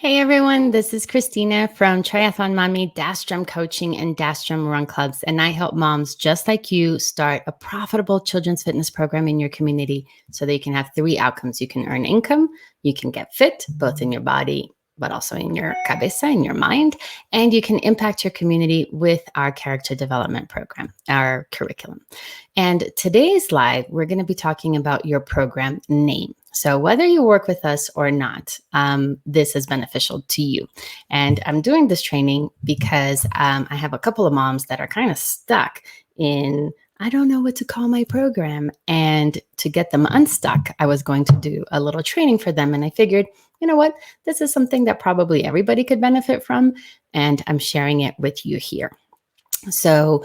Hey everyone, this is Cristina from Triathlon Mommy, DashStrøm Coaching, and DashStrøm Run Clubs. And I help moms just like you start a profitable children's fitness program in your community so that you can have three outcomes. You can earn income, you can get fit, both in your body, but also in your cabeza, in your mind, and you can impact your community with our character development program, our curriculum. And today's live, we're going to be talking about your program name. So whether you work with us or not, this is beneficial to you. And I'm doing this training because I have a couple of moms that are kind of stuck in, I don't know what to call my program. And to get them unstuck, I was going to do a little training for them. And I figured, you know what, this is something that probably everybody could benefit from. And I'm sharing it with you here. So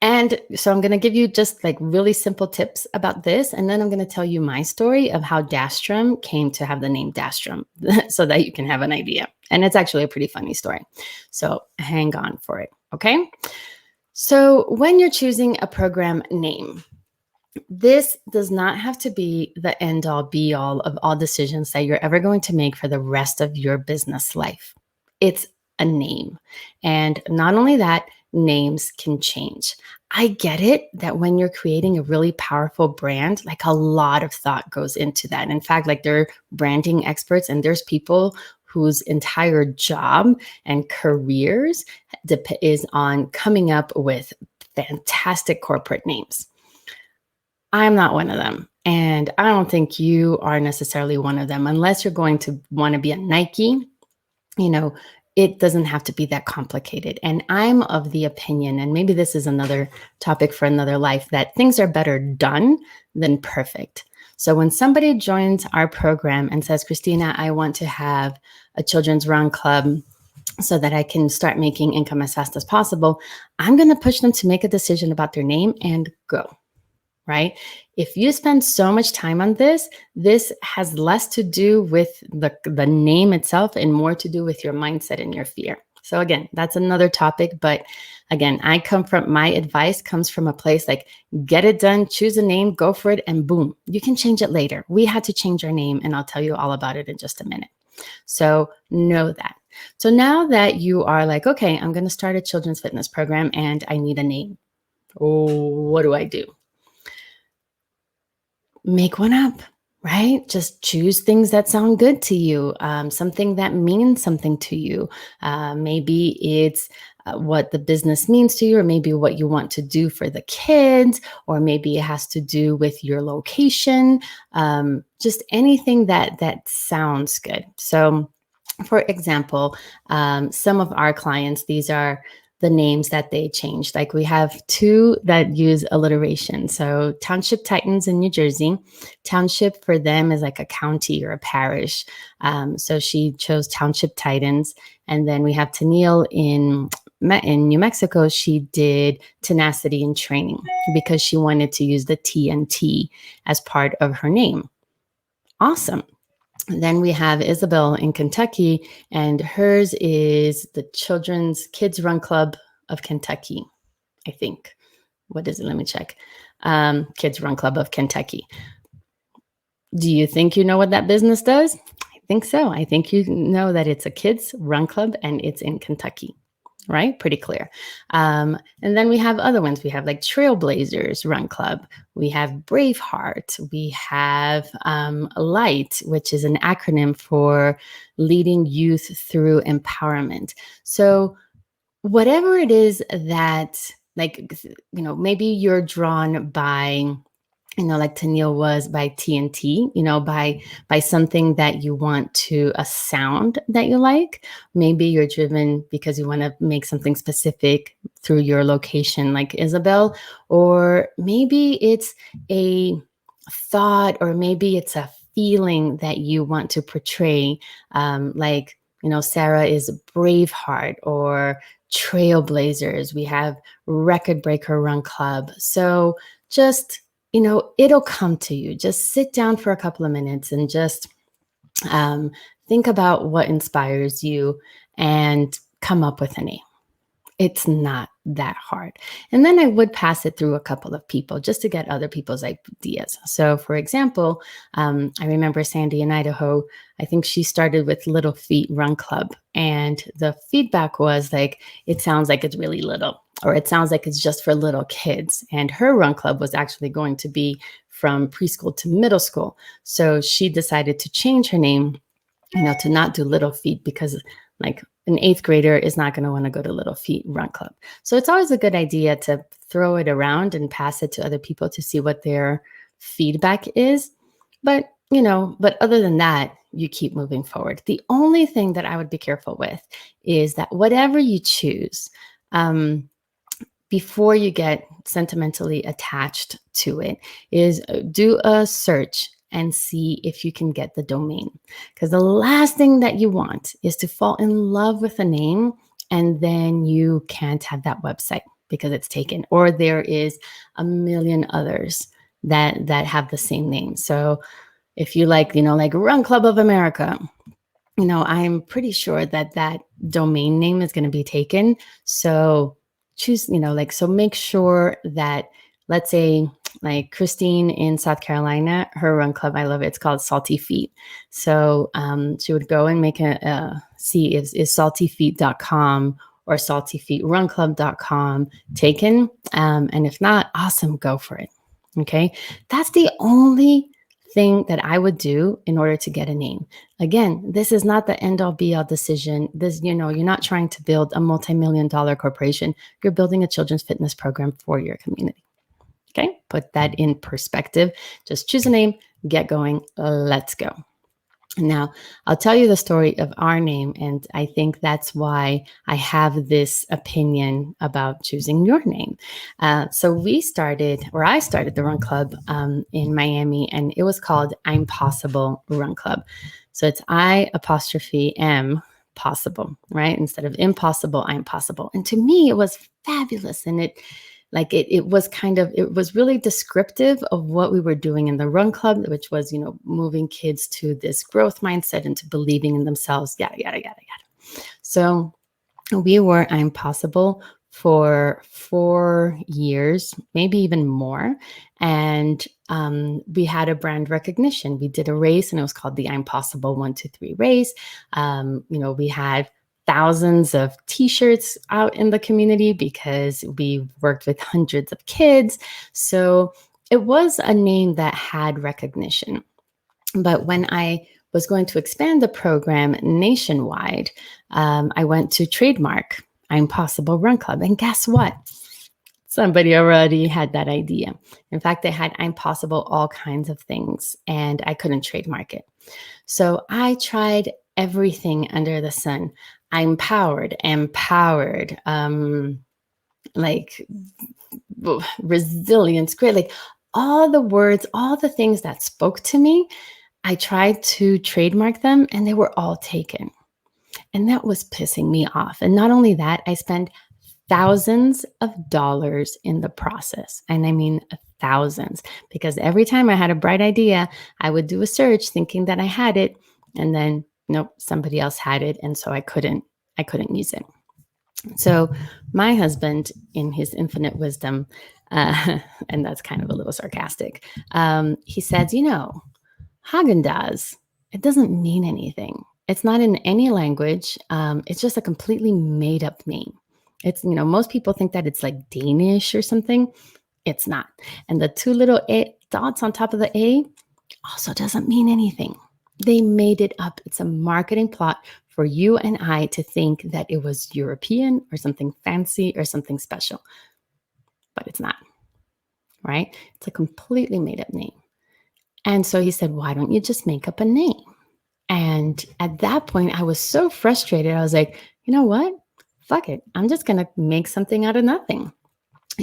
I'm going to give you just like really simple tips about this. And then I'm going to tell you my story of how DashStrøm came to have the name DashStrøm so that you can have an idea. And it's actually a pretty funny story. So hang on for it. Okay. So when you're choosing a program name, this does not have to be the end all be all of all decisions that you're ever going to make for the rest of your business life. It's a name. And not only that, names can change. I get it that when you're creating a really powerful brand, like a lot of thought goes into that. In fact, like they're branding experts and there's people whose entire job and careers is on coming up with fantastic corporate names. I'm not one of them. And I don't think you are necessarily one of them unless you're going to want to be a Nike, it doesn't have to be that complicated. And I'm of the opinion, and maybe this is another topic for another life, that things are better done than perfect. So when somebody joins our program and says, Cristina, I want to have a children's run club so that I can start making income as fast as possible, I'm going to push them to make a decision about their name and go. Right? If you spend so much time on this has less to do with the name itself and more to do with your mindset and your fear. So again, that's another topic. But again, my advice comes from a place like, get it done, choose a name, go for it, and boom, you can change it later. We had to change our name, and I'll tell you all about it in just a minute. So know that. So now that you are like, okay, I'm going to start a children's fitness program and I need a name. Oh, what do I do? Make one up, right? Just choose things that sound good to you, something that means something to you. Maybe it's what the business means to you, or maybe what you want to do for the kids, or maybe it has to do with your location, just anything that sounds good. So for example, some of our clients, these are the names that they changed. Like we have two that use alliteration. So Township Titans in New Jersey. Township for them is like a county or a parish. So she chose Township Titans. And then we have Tennille in New Mexico. She did Tenacity and Training because she wanted to use the TNT as part of her name. Awesome. Then we have Isabel in Kentucky, and hers is the Children's Kids Run Club of Kentucky, I think. What is it? Let me check. Kids Run Club of Kentucky. Do you think you know what that business does? I think so. I think you know that it's a kids run club and it's in Kentucky. Right? Pretty clear. And then we have other ones. We have like Trailblazers Run Club. We have Braveheart. We have LIGHT, which is an acronym for Leading Youth Through Empowerment. So whatever it is that, maybe you're drawn by, like Tennille was, by TNT, by something that you want to, a sound that you like. Maybe you're driven because you want to make something specific through your location, like Isabel, or maybe it's a thought, or maybe it's a feeling that you want to portray. Sarah is Braveheart or Trailblazers. We have Record Breaker Run Club. So just it'll come to you. Just sit down for a couple of minutes and just think about what inspires you and come up with a name. It's not that hard. And then I would pass it through a couple of people just to get other people's ideas. So, for example, I remember Sandy in Idaho. I think she started with Little Feet Run Club. And the feedback was like, it sounds like it's really little, or it sounds like it's just for little kids. And her run club was actually going to be from preschool to middle school. So she decided to change her name, to not do Little Feet, because like an 8th grader is not going to want to go to Little Feet Run Club. So it's always a good idea to throw it around and pass it to other people to see what their feedback is. But, but other than that, you keep moving forward. The only thing that I would be careful with is that whatever you choose, before you get sentimentally attached to it, is do a search and see if you can get the domain. Because the last thing that you want is to fall in love with a name and then you can't have that website because it's taken, or there is a million others that have the same name. So if you like Run Club of America, I'm pretty sure that domain name is going to be taken. So choose, so make sure that, let's say, like Christine in South Carolina, her run club, I love it. It's called Salty Feet. So she would go and make see is saltyfeet.com or saltyfeetrunclub.com taken. And if not, awesome, go for it. Okay. That's the only thing that I would do in order to get a name. Again, this is not the end all be all decision. This, you're not trying to build a multi-million-dollar corporation. You're building a children's fitness program for your community. Okay, put that in perspective. Just choose a name, get going, let's go. Now, I'll tell you the story of our name, and I think that's why I have this opinion about choosing your name. So I started the Run Club in Miami, and it was called I'm Possible Run Club. So it's I''M possible, right? Instead of impossible, I'm possible. And to me, it was fabulous, and it was really descriptive of what we were doing in the Run Club, which was, moving kids to this growth mindset and to believing in themselves, yada, yada, yada, yada. So we were I'm Possible for 4 years, maybe even more. And we had a brand recognition. We did a race, and it was called the I'm Possible 1, 2, 3 race. We had thousands of t-shirts out in the community because we worked with hundreds of kids. So it was a name that had recognition. But when I was going to expand the program nationwide, I went to trademark I'm Possible Run Club. And guess what? Somebody already had that idea. In fact, they had I'm Possible all kinds of things, and I couldn't trademark it. So I tried everything under the sun. I'm powered, empowered, resilience, great, like all the words, all the things that spoke to me, I tried to trademark them and they were all taken. And that was pissing me off. And not only that, I spent thousands of dollars in the process. And I mean thousands, because every time I had a bright idea, I would do a search thinking that I had it. And then nope, somebody else had it. And so I couldn't use it. So my husband, in his infinite wisdom, and that's kind of a little sarcastic, he says, Haagen-Dazs, it doesn't mean anything. It's not in any language. It's just a completely made up name. It's, most people think that it's like Danish or something. It's not. And the 2 little dots on top of the A also doesn't mean anything. They made it up. It's a marketing plot for you and I to think that it was European or something fancy or something special. But it's not, right? It's a completely made up name. And so he said, why don't you just make up a name? And at that point, I was so frustrated. I was like, you know what? Fuck it. I'm just going to make something out of nothing.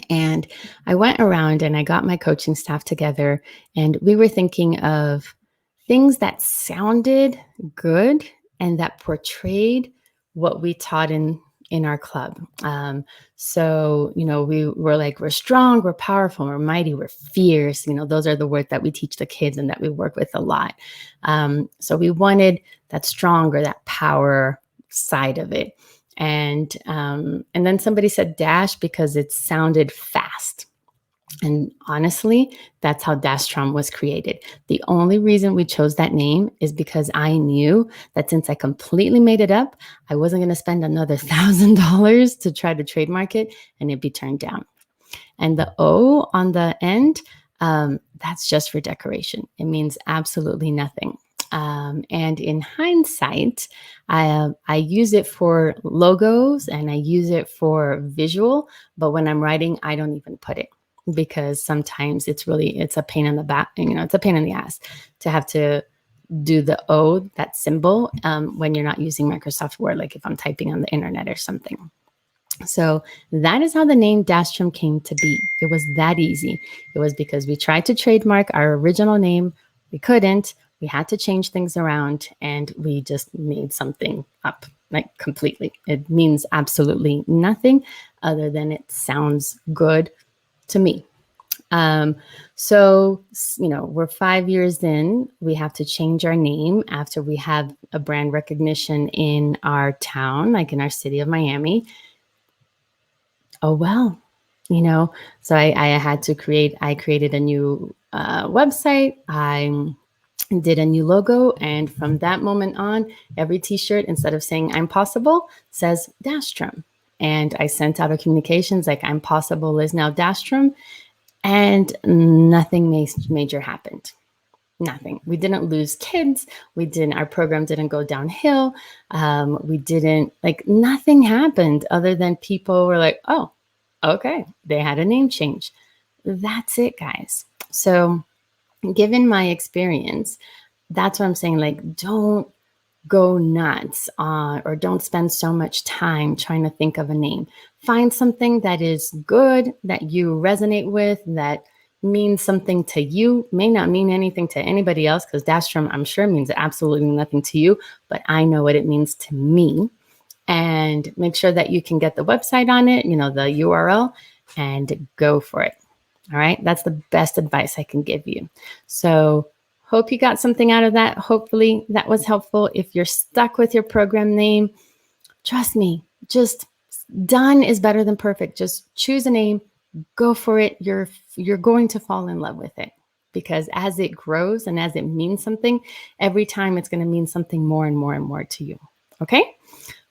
And I went around and I got my coaching staff together, and we were thinking of things that sounded good and that portrayed what we taught in our club. So, we were like, we're strong, we're powerful, we're mighty, we're fierce. Those are the words that we teach the kids and that we work with a lot. So we wanted that strong or that power side of it. And then somebody said Dash because it sounded fast. And honestly, that's how DashStrom was created. The only reason we chose that name is because I knew that since I completely made it up, I wasn't going to spend another $1,000 to try to trademark it and it'd be turned down. And the O on the end, that's just for decoration. It means absolutely nothing. And in hindsight, I use it for logos and I use it for visual, but when I'm writing, I don't even put it because sometimes it's a pain in the back, it's a pain in the ass to have to do the O, that symbol, when you're not using Microsoft Word, like if I'm typing on the internet or something. So that is how the name DashStrøm came to be. It was that easy. It was because we tried to trademark our original name. We couldn't. We had to change things around and we just made something up, like completely. It means absolutely nothing other than it sounds good to me. So, we're 5 years in, we have to change our name after we have a brand recognition in our town, like in our city of Miami. Oh, well, so I created a new website. I did a new logo. And from that moment on, every t-shirt, instead of saying I'm possible, says DashStrøm. And I sent out a communications like I'm possible is now DashStrøm. And nothing major happened. Nothing. We didn't lose kids. Our program didn't go downhill. Nothing happened other than people were like, oh, okay, they had a name change. That's it, guys. So given my experience, that's what I'm saying. Like, don't go nuts or don't spend so much time trying to think of a name. Find something that is good, that you resonate with, that means something to you. May not mean anything to anybody else because DashStrøm, I'm sure, means absolutely nothing to you, but I know what it means to me. And make sure that you can get the website on it, the URL, and go for it. All right. That's the best advice I can give you. So hope you got something out of that. Hopefully that was helpful. If you're stuck with your program name, trust me, just done is better than perfect. Just choose a name, go for it. You're going to fall in love with it because as it grows and as it means something, every time it's going to mean something more and more and more to you. Okay.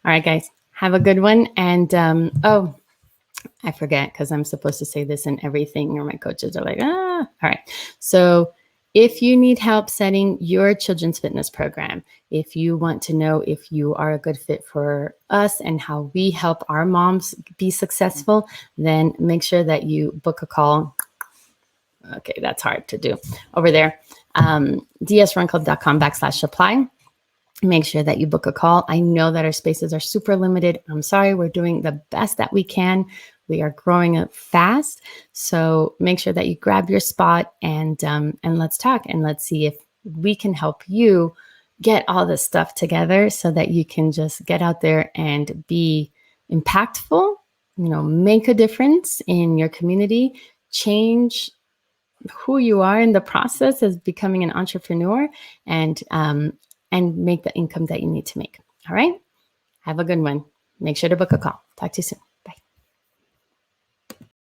All right, guys, have a good one. And, I forget because I'm supposed to say this in everything or my coaches are like, all right. So if you need help setting your children's fitness program, if you want to know if you are a good fit for us and how we help our moms be successful, then make sure that you book a call. Okay, that's hard to do over there. dsrunclub.com/supply. Make sure that you book a call. I know that our spaces are super limited. I'm sorry. We're doing the best that we can. We are growing up fast. So make sure that you grab your spot and let's talk and let's see if we can help you get all this stuff together so that you can just get out there and be impactful, make a difference in your community, change who you are in the process as becoming an entrepreneur and make the income that you need to make. All right. Have a good one. Make sure to book a call. Talk to you soon.